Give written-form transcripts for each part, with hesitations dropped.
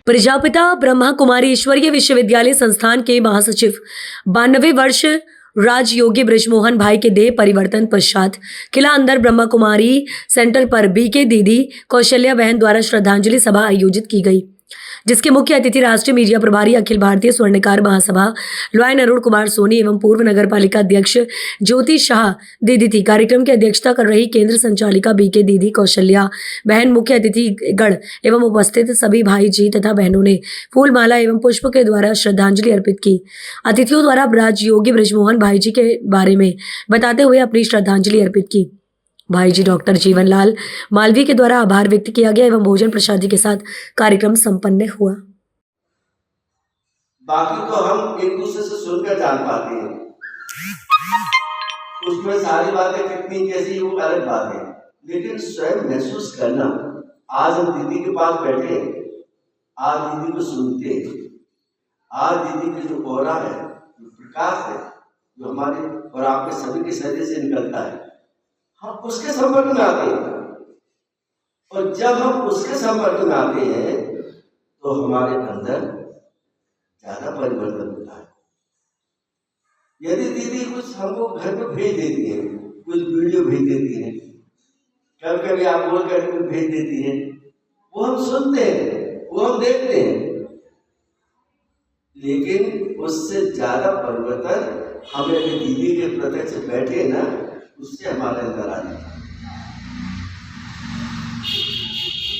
प्रजापिता ब्रह्मा कुमारी ईश्वरीय विश्वविद्यालय संस्थान के महासचिव 92 वर्ष राजयोगी ब्रिजमोहन भाई के देह परिवर्तन पश्चात किला अंदर ब्रह्मा कुमारी सेंटर पर बीके दीदी कौशल्या बहन द्वारा श्रद्धांजलि सभा आयोजित की गई, जिसके मुख्य अतिथि राष्ट्रीय मीडिया प्रभारी अखिल भारतीय स्वर्णकार महासभा लॉयन अरुण कुमार सोनी एवं पूर्व नगर पालिका अध्यक्ष ज्योति शाह दीदी थी। कार्यक्रम की अध्यक्षता कर रही केंद्र संचालिका बीके दीदी कौशल्या बहन, मुख्य अतिथि गण एवं उपस्थित सभी भाई जी तथा बहनों ने फूल माला एवं पुष्प के द्वारा श्रद्धांजलि अर्पित की। अतिथियों द्वारा राजयोगी ब्रिजमोहन भाई जी के बारे में बताते हुए अपनी श्रद्धांजलि अर्पित की। भाई जी डॉक्टर जीवनलाल मालवीय के द्वारा आभार व्यक्त किया गया एवं भोजन प्रसादी के साथ कार्यक्रम संपन्न हुआ। बाकी तो हम एक दूसरे से सुनकर जान पाते हैं, उसमें सारी बातें कितनी कैसी वो अलग बात है, लेकिन स्वयं महसूस करना। आज हम दीदी के पास बैठे, आज दीदी को सुनते, आज दीदी की जो ऑरा है, जो प्रकाश है, जो हमारे और आपके सभी के शरीर से निकलता है, हम उसके संपर्क में आते हैं। और जब हम उसके संपर्क में आते हैं तो हमारे अंदर ज्यादा परिवर्तन होता है। यदि दीदी कुछ हमको घर पे भेज देती है, कुछ वीडियो भेज देती है, कभी कभी आप बोल कर भेज देती है, वो हम सुनते हैं, वो हम देखते हैं, लेकिन उससे ज्यादा परिवर्तन हमें दीदी के प्रत्यक्ष बैठे ना, उससे हमारे अंदर आ जाता है।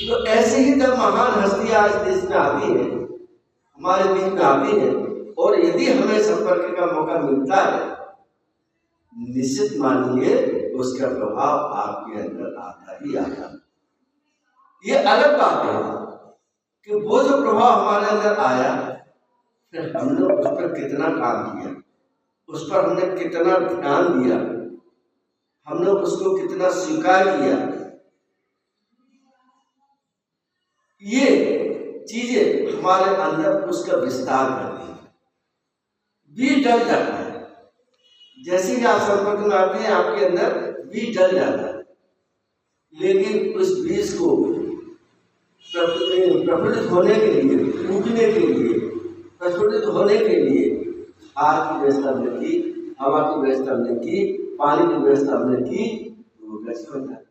तो ऐसे ही जब महान हस्तियां आज देश में आती है, हमारे बीच में आती है, और यदि हमें संपर्क का मौका मिलता है, निश्चित मानिए उसका प्रभाव आपके अंदर आता ही आता है। ये अलग बात है कि वो जो प्रभाव हमारे अंदर आया, फिर हमने उस पर कितना काम किया, उस पर हमने कितना ध्यान दिया, हमने उसको कितना स्वीकार किया। ये चीजें हमारे अंदर उसका विस्तार करती है, बीज डल जाता है। जैसे कि आप संपर्क में आते हैं, आपके अंदर बीज डल जाता है, लेकिन उस बीज को प्रफुल्लित होने के लिए, उगने के लिए, प्रफुल्लित होने के लिए खाद की व्यवस्था हमने की, हवा की व्यवस्था हमने की, पानी की व्यवस्था हमने की, तो वो वृक्ष बनता है।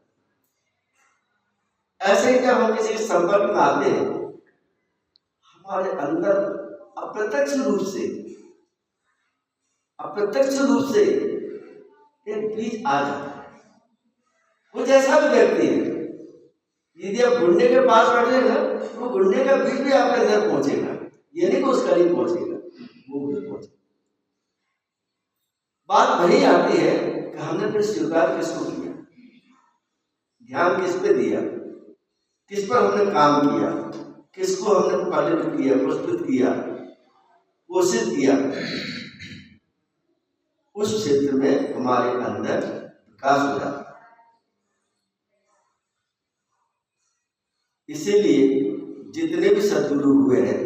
ऐसे ही जब हम किसी के संपर्क में आते हैं, हमारे अंदर अप्रत्यक्ष रूप से एक बीज आ जाता है। वो जैसा भी व्यक्ति है, यदि आप गुंडे के पास बैठे ना, तो गुंडे का बीज भी आपके अंदर पहुंचेगा, ये नहीं कि उसका नहीं पहुंचेगा, वो भी पहुंचेगा। बात वही आती है कि हमने फिर स्वीकार किसको किया, ध्यान किस पे दिया, किस पर हमने काम किया, किसको हमने पालित किया, प्रस्तुत किया, पोषित किया। उस क्षेत्र में हमारे अंदर विकास हो जाता है। इसीलिए जितने भी सद्गुरु हुए हैं,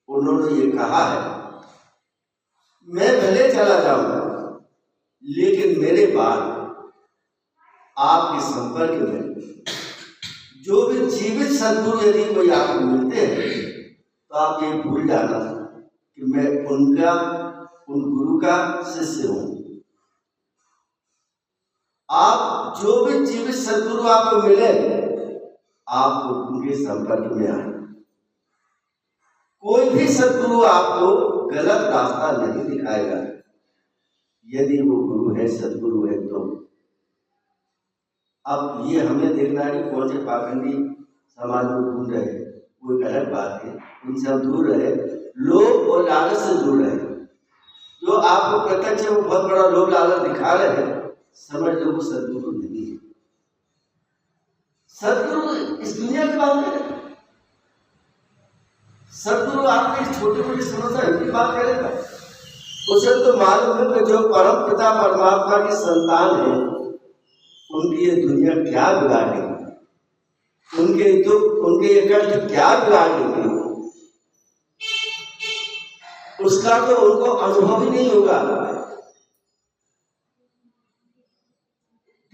उन्होंने ये कहा है, मैं भले चला जाऊंगा, लेकिन मेरे बाद आपके संपर्क में जो भी जीवित सद्गुरु यदि कोई आपको मिलते हैं, तो आप ये भूल जाना कि मैं उन गुरु का शिष्य हूं। आप जो भी जीवित सद्गुरु आपको मिले, आप उनके संपर्क में आए। कोई भी सद्गुरु आपको गलत रास्ता नहीं दिखाएगा, यदि वो गुरु है, सद्गुरु है तो। अब ये हमें देखना है कि कौन से पाखंडी समाज में घूम रहे, वो अलग बात है, उनसे हम दूर रहे, लोभ और लालच से दूर रहे। जो आपको प्रत्यक्ष वो बहुत बड़ा लोभ लालच दिखा रहे हैं, समझ लो वो सद्गुरु नहीं है। सद्गुरु इस दुनिया की बात करें, सद्गुरु आपकी छोटी मोटी समस्या की बात करेगा, उसे तो मालूम है कि जो परम पिता परमात्मा की संतान है, उनकी ये दुनिया क्या बिगाड़ेगी, उनके दुख, उनके ये कष्ट क्या बिगाड़ेगी, उसका तो उनको अनुभव ही नहीं होगा।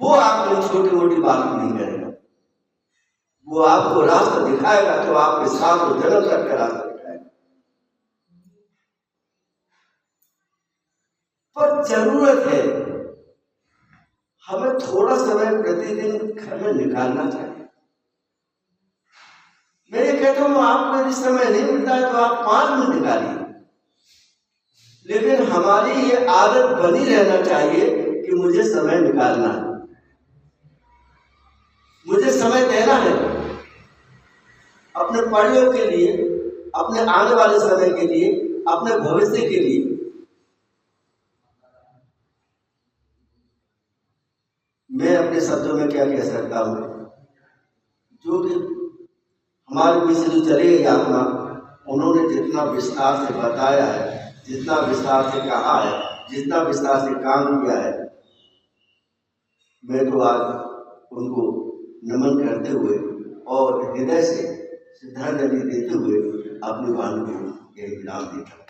वो आपको छोटी मोटी बात नहीं करेगा। वो आपको रास्ता दिखाएगा, तो आपके साथ वो जन्म तक का रास्ता दिखाएगा। पर जरूरत है हमें थोड़ा समय प्रतिदिन घर में निकालना चाहिए। मैं ये कहता हूँ, आपको यदि समय नहीं मिलता है तो आप 5 मिनट निकालिए, लेकिन हमारी ये आदत बनी रहना चाहिए कि मुझे समय निकालना है, मुझे समय देना है अपने पढ़ने के लिए, अपने आने वाले समय के लिए, अपने भविष्य के लिए। मैं अपने शब्दों में क्या कह सकता हूँ, जो कि हमारे बीच से जो चले गए आत्मा, उन्होंने जितना विस्तार से बताया है, जितना विस्तार से कहा है, जितना विस्तार से काम किया है, मैं तो आज उनको नमन करते हुए और हृदय से श्रद्धांजलि देते हुए अपनी वाणी को यह विराम देता हूँ।